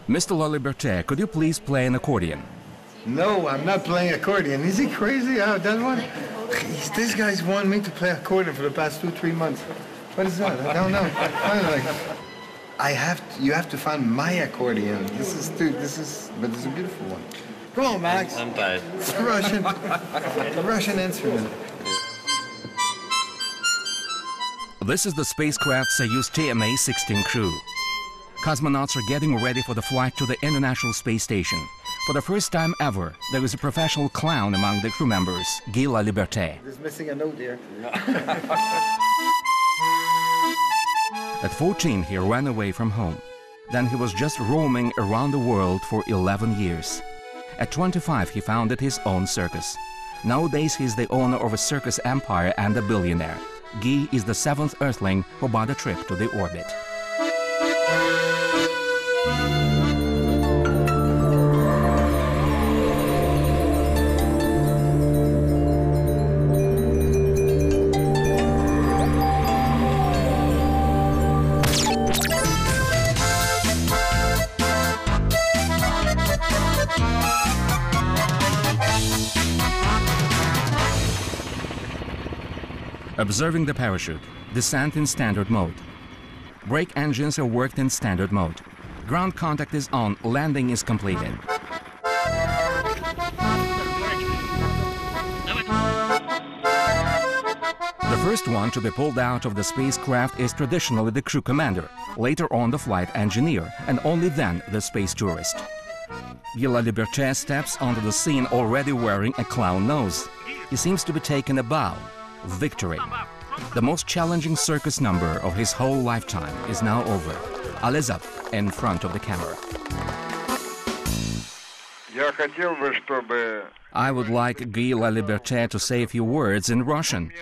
Mr. La Liberté, could you please play an accordion? No, I'm not playing accordion. Is he crazy? Oh, that one? These guys want me to play accordion for the past 2-3 months. What is that? I don't know. You have to find my accordion. But it's a beautiful one. Come on, Max. I'm tired. It's a Russian instrument. This is the spacecraft Soyuz TMA-16 crew. Cosmonauts are getting ready for the flight to the International Space Station. For the first time ever, there is a professional clown among the crew members, Guy La Liberté. Just missing a note here. At 14, he ran away from home. Then he was just roaming around the world for 11 years. At 25, he founded his own circus. Nowadays, he's the owner of a circus empire and a billionaire. Guy is the 7th Earthling who bought a trip to the orbit. Observing the parachute, descent in standard mode. Brake engines are worked in standard mode. Ground contact is on, landing is completed. The first one to be pulled out of the spacecraft is traditionally the crew commander, later on the flight engineer, and only then the space tourist. Guy La Liberté steps onto the scene already wearing a clown nose. He seems to be taking a bow. Victory. The most challenging circus number of his whole lifetime is now over. Allez up in front of the camera. I would like Guy La Liberté to say a few words in Russian.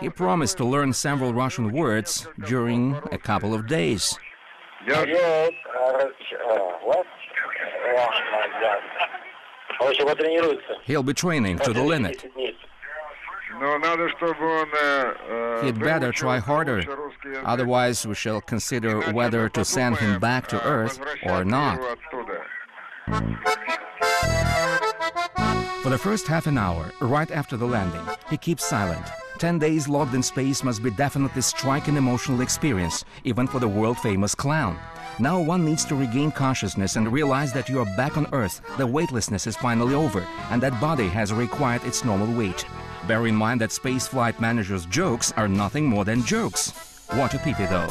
He promised to learn several Russian words during a couple of days. He'll be training to the limit. He'd better try harder, otherwise we shall consider whether to send him back to Earth or not. For the first half an hour, right after the landing, he keeps silent. 10 days locked in space must be definitely striking emotional experience, even for the world-famous clown. Now one needs to regain consciousness and realize that you are back on Earth, the weightlessness is finally over, and that body has required its normal weight. Bear in mind that spaceflight managers' jokes are nothing more than jokes. What a pity, though.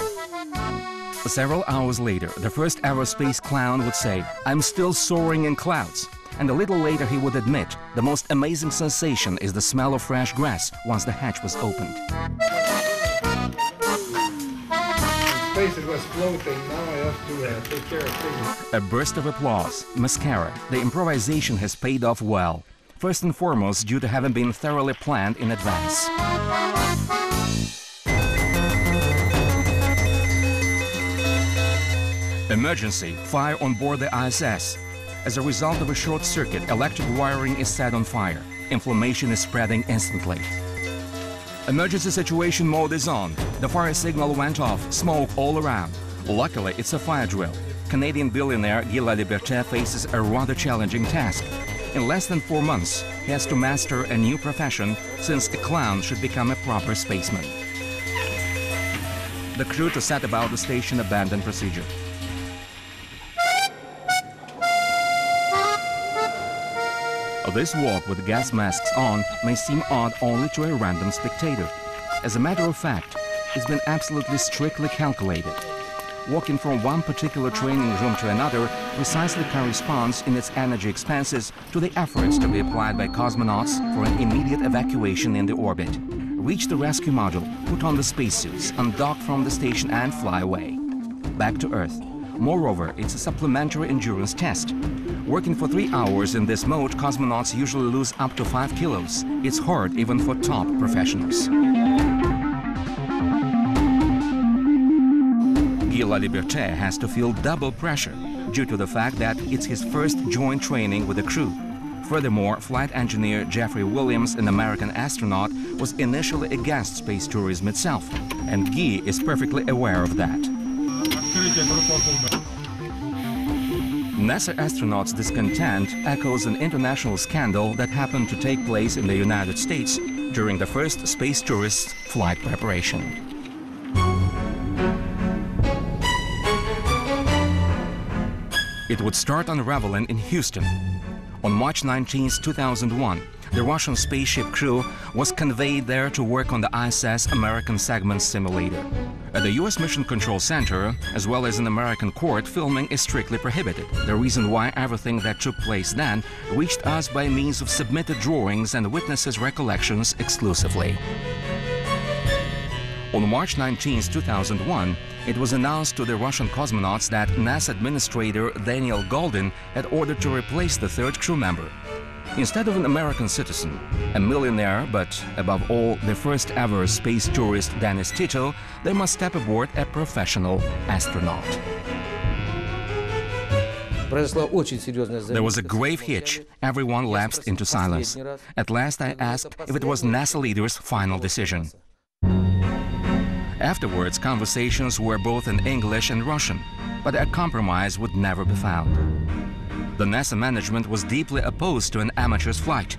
Several hours later, the first ever space clown would say, "I'm still soaring in clouds." And a little later he would admit, the most amazing sensation is the smell of fresh grass once the hatch was opened. Space was floating, now I have to take care of things. A burst of applause, mascara. The improvisation has paid off well. First and foremost, due to having been thoroughly planned in advance. Emergency, fire on board the ISS. As a result of a short circuit, electric wiring is set on fire. Inflammation is spreading instantly. Emergency situation mode is on. The fire signal went off, smoke all around. Luckily, it's a fire drill. Canadian billionaire Guy La Liberté faces a rather challenging task. In less than 4 months, he has to master a new profession, since a clown should become a proper spaceman. The crew to set about the station abandoned procedure. This walk with gas masks on may seem odd only to a random spectator. As a matter of fact, it's been absolutely strictly calculated. Walking from one particular training room to another precisely corresponds in its energy expenses to the efforts to be applied by cosmonauts for an immediate evacuation in the orbit. Reach the rescue module, put on the spacesuits, undock from the station and fly away. Back to Earth. Moreover, it's a supplementary endurance test. Working for 3 hours in this mode, cosmonauts usually lose up to 5 kilos. It's hard even for top professionals. Guy La Liberté has to feel double pressure due to the fact that it's his first joint training with the crew. Furthermore, flight engineer Jeffrey Williams, an American astronaut, was initially against space tourism itself, and Guy is perfectly aware of that. NASA astronauts' discontent echoes an international scandal that happened to take place in the United States during the first space tourists' flight preparation. It would start unraveling in Houston. On March 19, 2001, the Russian spaceship crew was conveyed there to work on the ISS American Segment Simulator. At the U.S. Mission Control Center, as well as an American court, filming is strictly prohibited. The reason why everything that took place then reached us by means of submitted drawings and witnesses' recollections exclusively. On March 19, 2001, it was announced to the Russian cosmonauts that NASA Administrator Daniel Goldin had ordered to replace the third crew member. Instead of an American citizen, a millionaire, but above all, the first ever space tourist Dennis Tito, they must step aboard a professional astronaut. There was a grave hitch. Everyone lapsed into silence. At last I asked if it was NASA leader's final decision. Afterwards, conversations were both in English and Russian, but a compromise would never be found. The NASA management was deeply opposed to an amateur's flight.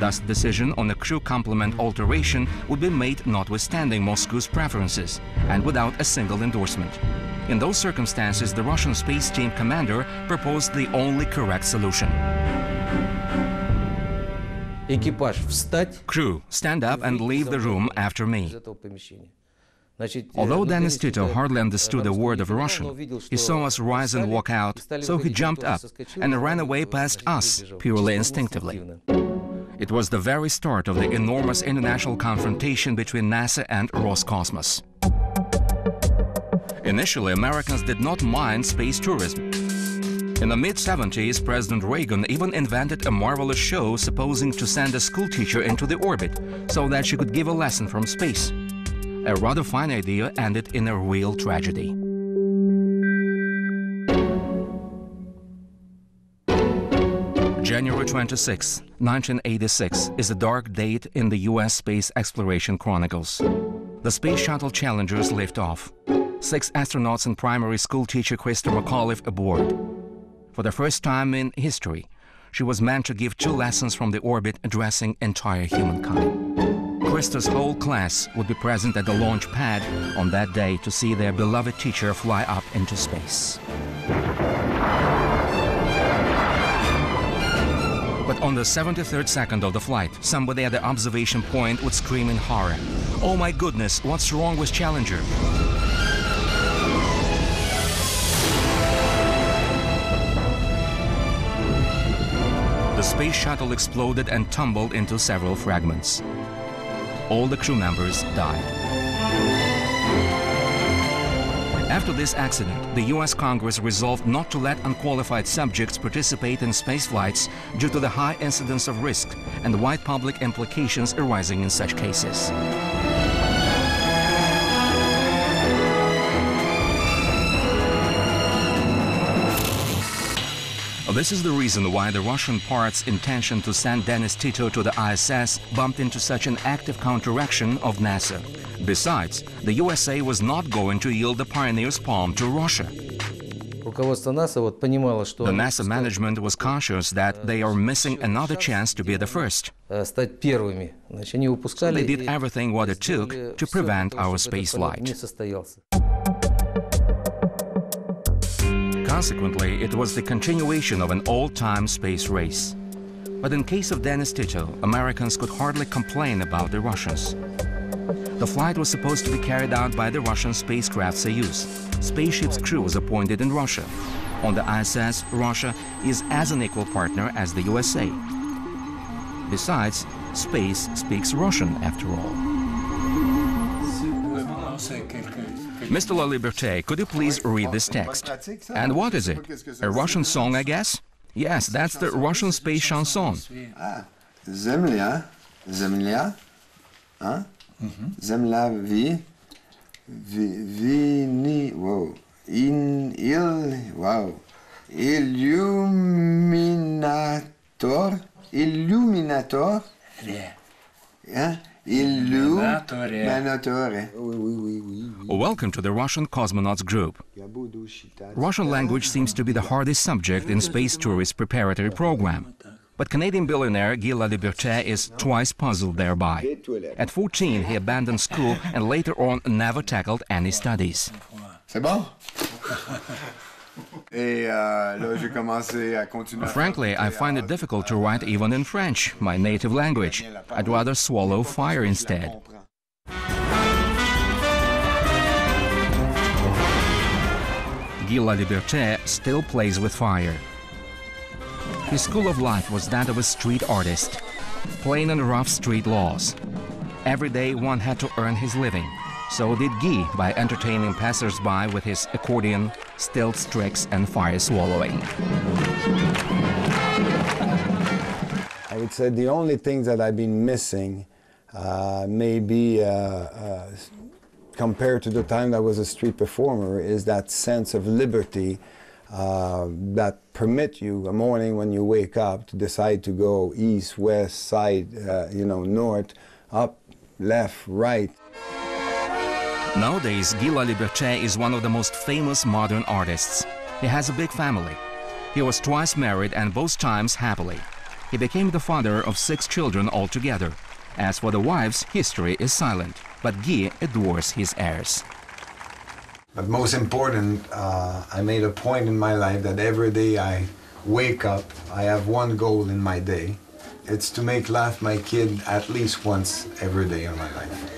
Thus, the decision on a crew complement alteration would be made notwithstanding Moscow's preferences and without a single endorsement. In those circumstances, the Russian space team commander proposed the only correct solution. Crew, stand up and leave the room after me. Although Dennis Tito hardly understood a word of Russian, he saw us rise and walk out, so he jumped up and ran away past us, purely instinctively. It was the very start of the enormous international confrontation between NASA and Roscosmos. Initially, Americans did not mind space tourism. In the mid-70s, President Reagan even invented a marvelous show supposing to send a schoolteacher into the orbit so that she could give a lesson from space. A rather fine idea ended in a real tragedy. January 26, 1986 is a dark date in the U.S. space exploration chronicles. The Space Shuttle Challengers lift off. 6 astronauts and primary school teacher Krista McAuliffe aboard. For the first time in history, she was meant to give 2 lessons from the orbit addressing entire humankind. Krista's whole class would be present at the launch pad on that day to see their beloved teacher fly up into space. But on the 73rd second of the flight, somebody at the observation point would scream in horror, "Oh my goodness, what's wrong with Challenger?" The space shuttle exploded and tumbled into several fragments. All the crew members died. After this accident, the U.S. Congress resolved not to let unqualified subjects participate in space flights due to the high incidence of risk and the wide public implications arising in such cases. This is the reason why the Russian part's intention to send Dennis Tito to the ISS bumped into such an active counteraction of NASA. Besides, the USA was not going to yield the Pioneer's palm to Russia. The NASA management was conscious that they are missing another chance to be the first. So they did everything what it took to prevent our spaceflight. Consequently, it was the continuation of an old-time space race. But in case of Dennis Tito, Americans could hardly complain about the Russians. The flight was supposed to be carried out by the Russian spacecraft Soyuz. Spaceship's crew was appointed in Russia. On the ISS, Russia is as an equal partner as the USA. Besides, space speaks Russian after all. Mr. La Liberté, could you please read this text? And what is it? A Russian song, I guess? Yes, that's the Russian space chanson. Земля, земля, а? Земля вини, wow, wow, illuminator, illuminator. Hein? Illuminatore. Welcome to the Russian cosmonauts group. Russian language seems to be the hardest subject in space tourist preparatory program. But Canadian billionaire Guy Laliberté is twice puzzled thereby. At 14, he abandoned school and later on never tackled any studies. C'est bon? Frankly, I find it difficult to write even in French, my native language. I'd rather swallow fire instead. Guy Laliberté still plays with fire. His school of life was that of a street artist. Plain and rough street laws. Every day one had to earn his living. So did Guy by entertaining passers-by with his accordion, stilts, tricks, and fire swallowing. I would say the only things that I've been missing, maybe compared to the time that I was a street performer, is that sense of liberty that permit you a morning when you wake up to decide to go east, west, side, north, up, left, right. Nowadays, Guy Laliberté is one of the most famous modern artists. He has a big family. He was twice married and both times happily. He became the father of 6 children altogether. As for the wives, history is silent, but Guy adores his heirs. But most important, I made a point in my life that every day I wake up, I have one goal in my day. It's to make laugh my kid at least once every day in my life.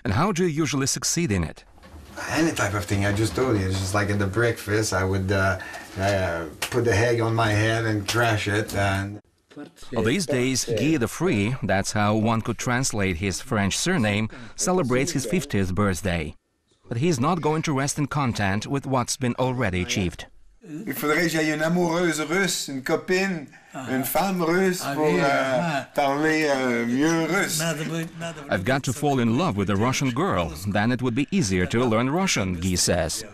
And how do you usually succeed in it? Any type of thing, I just told you. It's just like at the breakfast, I would put the egg on my head and crash it. And Well, these days, Guy the Free, that's how one could translate his French surname, celebrates his 50th birthday. But he's not going to rest in content with what's been already achieved. il faudrait que j'aille une amoureuse russe, une copine, une femme russe pour parler mieux russe. I've got to fall in love with a Russian girl, then it would be easier to learn Russian, Guy says.